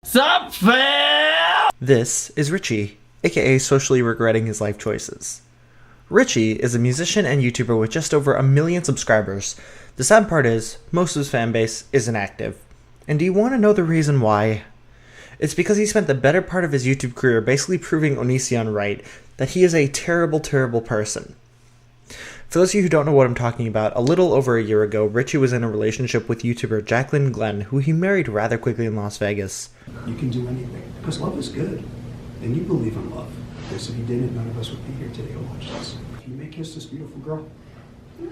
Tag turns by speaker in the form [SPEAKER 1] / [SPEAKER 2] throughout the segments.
[SPEAKER 1] Sup, fam?
[SPEAKER 2] This is Richie, aka socially regretting his life choices. Richie is a musician and YouTuber with just over 1 million subscribers. The sad part is, most of his fan base isn't active. And do you want to know the reason why? It's because he spent the better part of his YouTube career basically proving Onision right, that he is a terrible, terrible person. For those of you who don't know what I'm talking about, a little over a year ago, Richie was in a relationship with YouTuber Jacqueline Glenn, who he married rather quickly in Las Vegas.
[SPEAKER 3] You can do anything, because love is good, and you believe in love. Because if you didn't, none of us would be here today to watch this. Can you make kiss this beautiful girl?
[SPEAKER 4] Yay!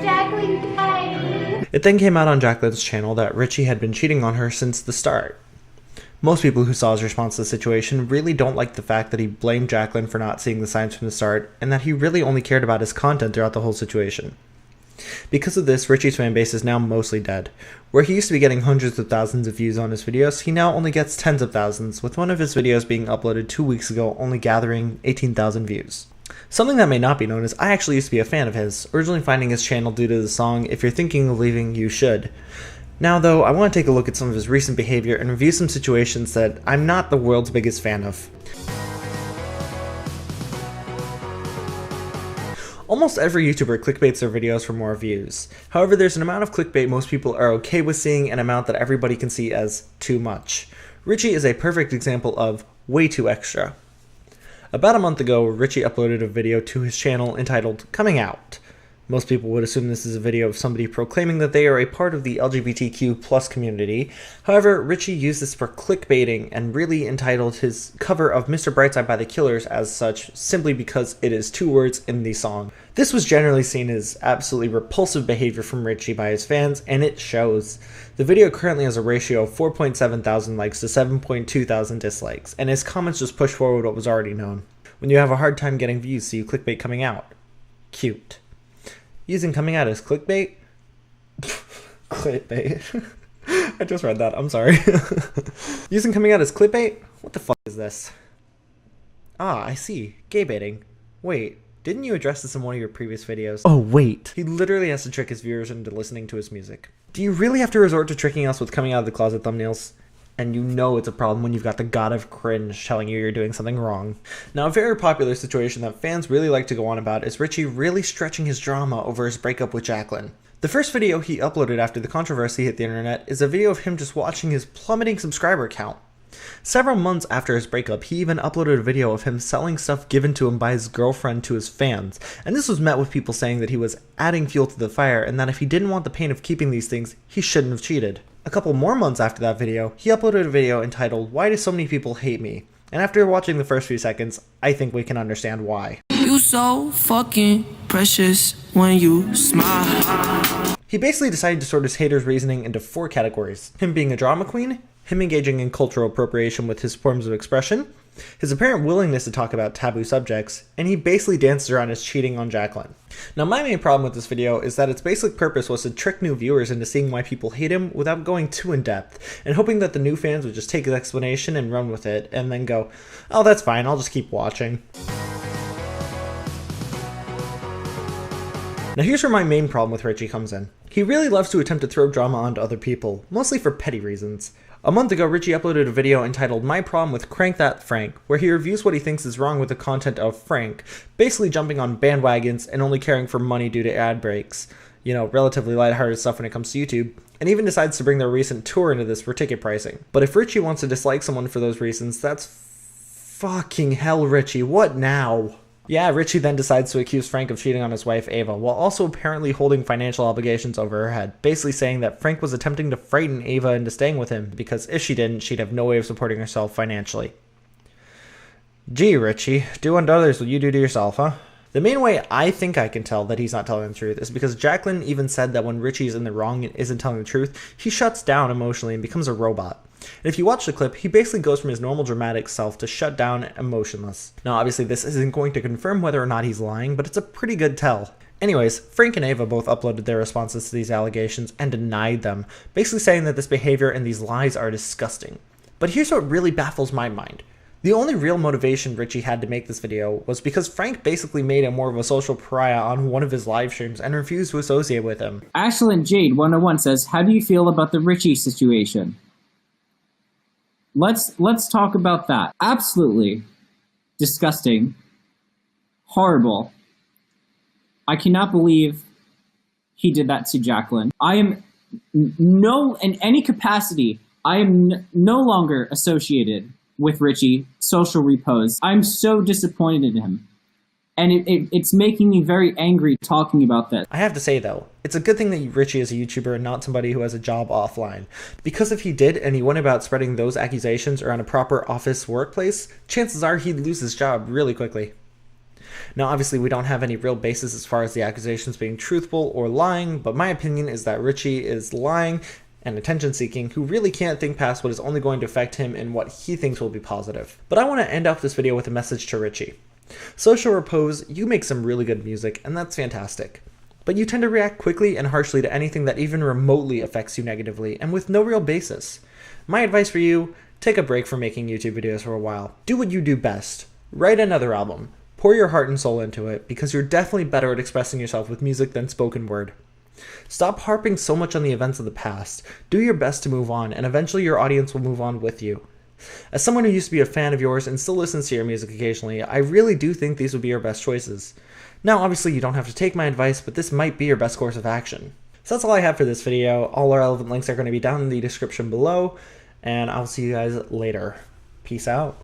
[SPEAKER 4] Jacqueline Glenn!
[SPEAKER 2] It then came out on Jacqueline's channel that Richie had been cheating on her since the start. Most people who saw his response to the situation really don't like the fact that he blamed Jacqueline for not seeing the signs from the start, and that he really only cared about his content throughout the whole situation. Because of this, Richie's fanbase is now mostly dead. Where he used to be getting hundreds of thousands of views on his videos, he now only gets tens of thousands, with one of his videos being uploaded 2 weeks ago only gathering 18,000 views. Something that may not be known is I actually used to be a fan of his, originally finding his channel due to the song "If You're Thinking of Leaving, You Should." Now though, I want to take a look at some of his recent behavior and review some situations that I'm not the world's biggest fan of. Almost every YouTuber clickbaits their videos for more views. However, there's an amount of clickbait most people are okay with seeing, an amount that everybody can see as too much. Richie is a perfect example of way too extra. About a month ago, Richie uploaded a video to his channel entitled "Coming Out." Most people would assume this is a video of somebody proclaiming that they are a part of the LGBTQ+ community. However, Richie used this for clickbaiting and really entitled his cover of Mr. Brightside by The Killers as such simply because it is 2 words in the song. This was generally seen as absolutely repulsive behavior from Richie by his fans, and it shows. The video currently has a ratio of 4.7 thousand likes to 7.2 thousand dislikes, and his comments just push forward what was already known. When you have a hard time getting views, so you clickbait coming out. Cute. Using coming out as clickbait? Clickbait. I just read that, I'm sorry. Using coming out as clickbait? What the fuck is this? Ah, I see. Gay baiting. Wait, didn't you address this in one of your previous videos? Oh wait. He literally has to trick his viewers into listening to his music. Do you really have to resort to tricking us with coming out of the closet thumbnails? And you know it's a problem when you've got the god of cringe telling you you're doing something wrong. Now, a very popular situation that fans really like to go on about is Richie really stretching his drama over his breakup with Jacqueline. The first video he uploaded after the controversy hit the internet is a video of him just watching his plummeting subscriber count. Several months after his breakup, he even uploaded a video of him selling stuff given to him by his girlfriend to his fans, and this was met with people saying that he was adding fuel to the fire and that if he didn't want the pain of keeping these things, he shouldn't have cheated. A couple more months after that video, he uploaded a video entitled "Why Do So Many People Hate Me?" And after watching the first few seconds, I think we can understand why.
[SPEAKER 5] You so fucking precious when you smile.
[SPEAKER 2] He basically decided to sort his haters' reasoning into 4 categories. Him being a drama queen, him engaging in cultural appropriation with his forms of expression, his apparent willingness to talk about taboo subjects, and he basically dances around his cheating on Jacqueline. Now, my main problem with this video is that its basic purpose was to trick new viewers into seeing why people hate him without going too in depth, and hoping that the new fans would just take his explanation and run with it, and then go, "Oh, that's fine, I'll just keep watching." Now here's where my main problem with Richie comes in. He really loves to attempt to throw drama onto other people, mostly for petty reasons. A month ago, Richie uploaded a video entitled "My Problem with Crank That Frank," where he reviews what he thinks is wrong with the content of Frank, basically jumping on bandwagons and only caring for money due to ad breaks. You know, relatively lighthearted stuff when it comes to YouTube, and even decides to bring their recent tour into this for ticket pricing. But if Richie wants to dislike someone for those reasons, that's fucking hell, Richie, what now? Yeah, Richie then decides to accuse Frank of cheating on his wife Ava, while also apparently holding financial obligations over her head, basically saying that Frank was attempting to frighten Ava into staying with him, because if she didn't, she'd have no way of supporting herself financially. Gee, Richie, do unto others what you do to yourself, huh? The main way I think I can tell that he's not telling the truth is because Jacqueline even said that when Richie's in the wrong and isn't telling the truth, he shuts down emotionally and becomes a robot. And if you watch the clip, he basically goes from his normal dramatic self to shut down emotionless. Now obviously this isn't going to confirm whether or not he's lying, but it's a pretty good tell. Anyways, Frank and Ava both uploaded their responses to these allegations and denied them, basically saying that this behavior and these lies are disgusting. But here's what really baffles my mind. The only real motivation Richie had to make this video was because Frank basically made him more of a social pariah on one of his live streams and refused to associate with him.
[SPEAKER 6] Ashlyn Jade 101 says, how do you feel about the Richie situation? Let's talk about that. Absolutely disgusting. Horrible. I cannot believe he did that to Jacqueline. I am in any capacity, I am no longer associated with Richie, Social Repose. I'm so disappointed in him. And it's making me very angry talking about this.
[SPEAKER 2] I have to say though, it's a good thing that Richie is a YouTuber and not somebody who has a job offline. Because if he did and he went about spreading those accusations around a proper office workplace, chances are he'd lose his job really quickly. Now obviously we don't have any real basis as far as the accusations being truthful or lying, but my opinion is that Richie is lying and attention-seeking who really can't think past what is only going to affect him and what he thinks will be positive. But I want to end off this video with a message to Richie. Social Repose, you make some really good music, and that's fantastic. But you tend to react quickly and harshly to anything that even remotely affects you negatively, and with no real basis. My advice for you, take a break from making YouTube videos for a while. Do what you do best. Write another album. Pour your heart and soul into it, because you're definitely better at expressing yourself with music than spoken word. Stop harping so much on the events of the past. Do your best to move on, and eventually your audience will move on with you. As someone who used to be a fan of yours and still listens to your music occasionally, I really do think these would be your best choices. Now obviously you don't have to take my advice, but this might be your best course of action. So that's all I have for this video. All our relevant links are going to be down in the description below, and I'll see you guys later. Peace out.